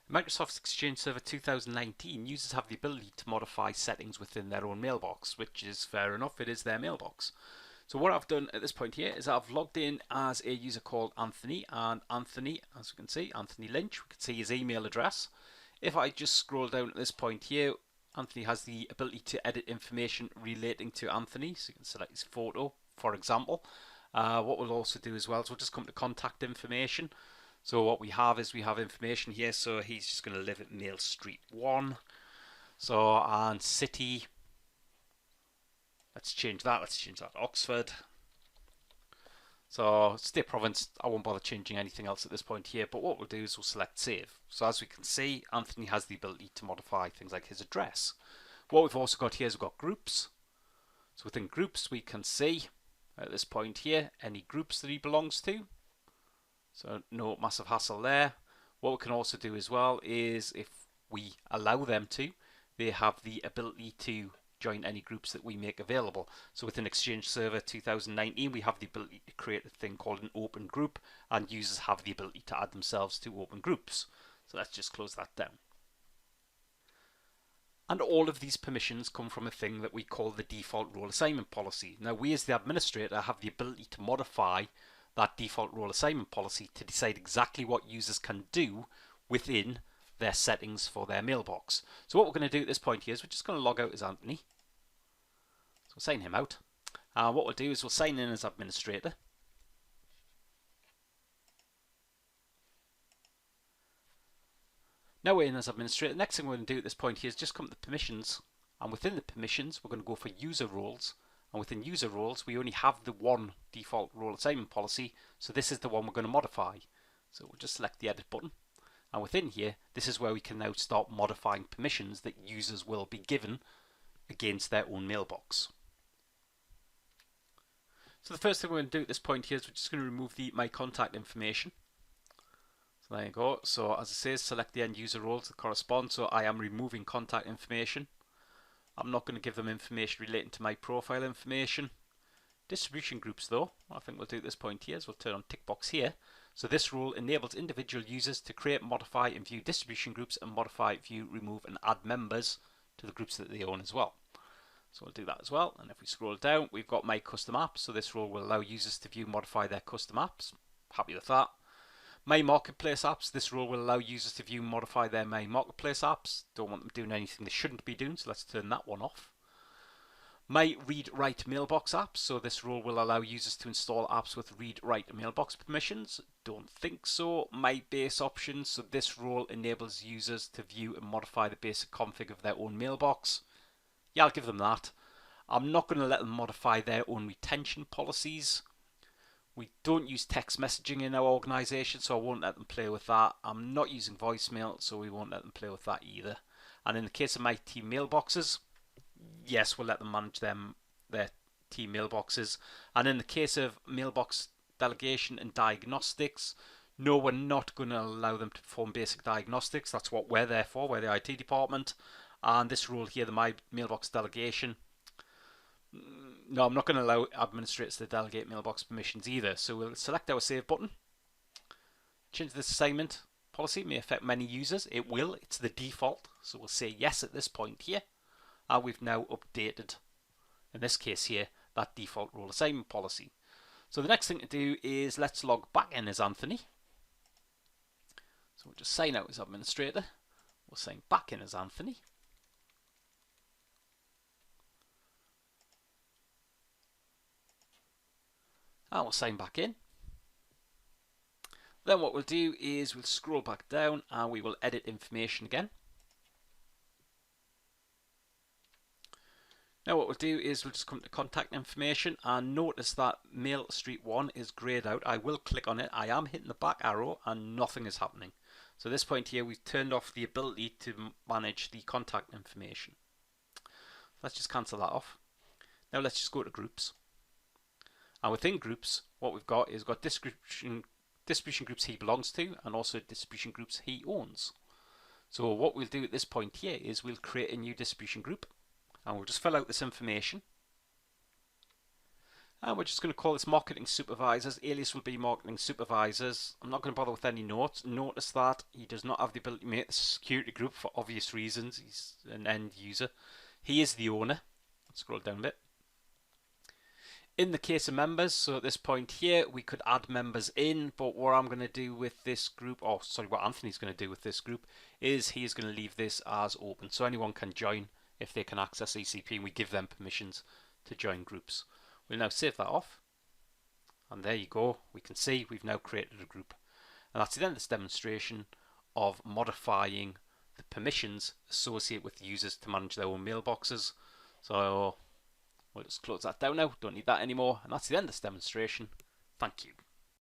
In Microsoft Exchange Server 2019, users have the ability to modify settings within their own mailbox, which is fair enough, it is their mailbox. So what I've done at this point here is I've logged in as a user called Anthony, and Anthony, as we can see, Anthony Lynch, we can see his email address. If I just scroll down at this point here, Anthony has the ability to edit information relating to Anthony, so you can select his photo, for example. What we'll also do as well is we'll just come to contact information. So what we have is we have information here, so he's just going to live at Mail Street 1. So, and city, let's change that to Oxford. So state province, I won't bother changing anything else at this point here, but what we'll do is we'll select save. So as we can see, Anthony has the ability to modify things like his address. What we've also got here is we've got groups. So within groups we can see at this point here any groups that he belongs to. So no massive hassle there. What we can also do as well is if we allow them to, they have the ability to join any groups that we make available. So within Exchange Server 2019 we have the ability to create a thing called an open group, and users have the ability to add themselves to open groups. So let's just close that down. And all of these permissions come from a thing that we call the default role assignment policy. Now we as the administrator have the ability to modify that default role assignment policy to decide exactly what users can do within their settings for their mailbox. So what we're going to do at this point here is we're just going to log out as Anthony. So we'll sign him out. What we'll do is we'll sign in as administrator. Now we're in as administrator. The next thing we're going to do at this point here is just come to the permissions, and within the permissions we're going to go for user roles. And within user roles we only have the one default role assignment policy, so this is the one we're going to modify. So we'll just select the edit button, and within here this is where we can now start modifying permissions that users will be given against their own mailbox. So the first thing we're going to do at this point here is we're just going to remove the my contact information. So there you go. So as it says, select the end user roles that correspond. So I am removing contact information. I'm not going to give them information relating to my profile information. Distribution groups though, I think we'll do at this point here is we'll turn on tick box here. So this rule enables individual users to create, modify and view distribution groups, and modify, view, remove and add members to the groups that they own as well. So we'll do that as well. And if we scroll down, we've got my custom apps. So this rule will allow users to view and modify their custom apps. Happy with that. My marketplace apps, this rule will allow users to view and modify their my marketplace apps. Don't want them doing anything they shouldn't be doing, so let's turn that one off. My read-write mailbox apps, so this rule will allow users to install apps with read-write mailbox permissions. Don't think so. My base options, so this rule enables users to view and modify the basic config of their own mailbox. Yeah, I'll give them that. I'm not going to let them modify their own retention policies. We don't use text messaging in our organisation, so I won't let them play with that. I'm not using voicemail, so we won't let them play with that either. And in the case of my team mailboxes, yes, we'll let them manage their team mailboxes. And in the case of mailbox delegation and diagnostics, no, we're not going to allow them to perform basic diagnostics. That's what we're there for. We're the IT department. And this rule here, the my mailbox delegation, no, I'm not going to allow administrators to delegate mailbox permissions either. So we'll select our save button. Change this assignment policy. May affect many users. It will. It's the default. So we'll say yes at this point here. And we've now updated, in this case here, that default role assignment policy. So the next thing to do is let's log back in as Anthony. So we'll just sign out as administrator. We'll sign back in as Anthony. And we'll sign back in. Then what we'll do is we'll scroll back down and we will edit information again. Now what we'll do is we'll just come to contact information, and notice that Mail Street 1 is greyed out. I will click on it. I am hitting the back arrow and nothing is happening. So at this point here we've turned off the ability to manage the contact information. Let's just cancel that off. Now let's just go to groups. And within groups, what we've got is distribution groups he belongs to, and also distribution groups he owns. So what we'll do at this point here is we'll create a new distribution group, and we'll just fill out this information. And we're just going to call this marketing supervisors. Alias will be marketing supervisors. I'm not going to bother with any notes. Notice that he does not have the ability to make the security group for obvious reasons. He's an end user. He is the owner. Let's scroll down a bit. In the case of members, so at this point here, we could add members in, but what I'm going to do with this group, or sorry, what Anthony's going to do with this group, is he's going to leave this as open. So anyone can join if they can access ECP, and we give them permissions to join groups. We'll now save that off. And there you go. We can see we've now created a group. And that's the end of this demonstration of modifying the permissions associated with users to manage their own mailboxes. So we'll just close that down now. Don't need that anymore. And that's the end of this demonstration. Thank you.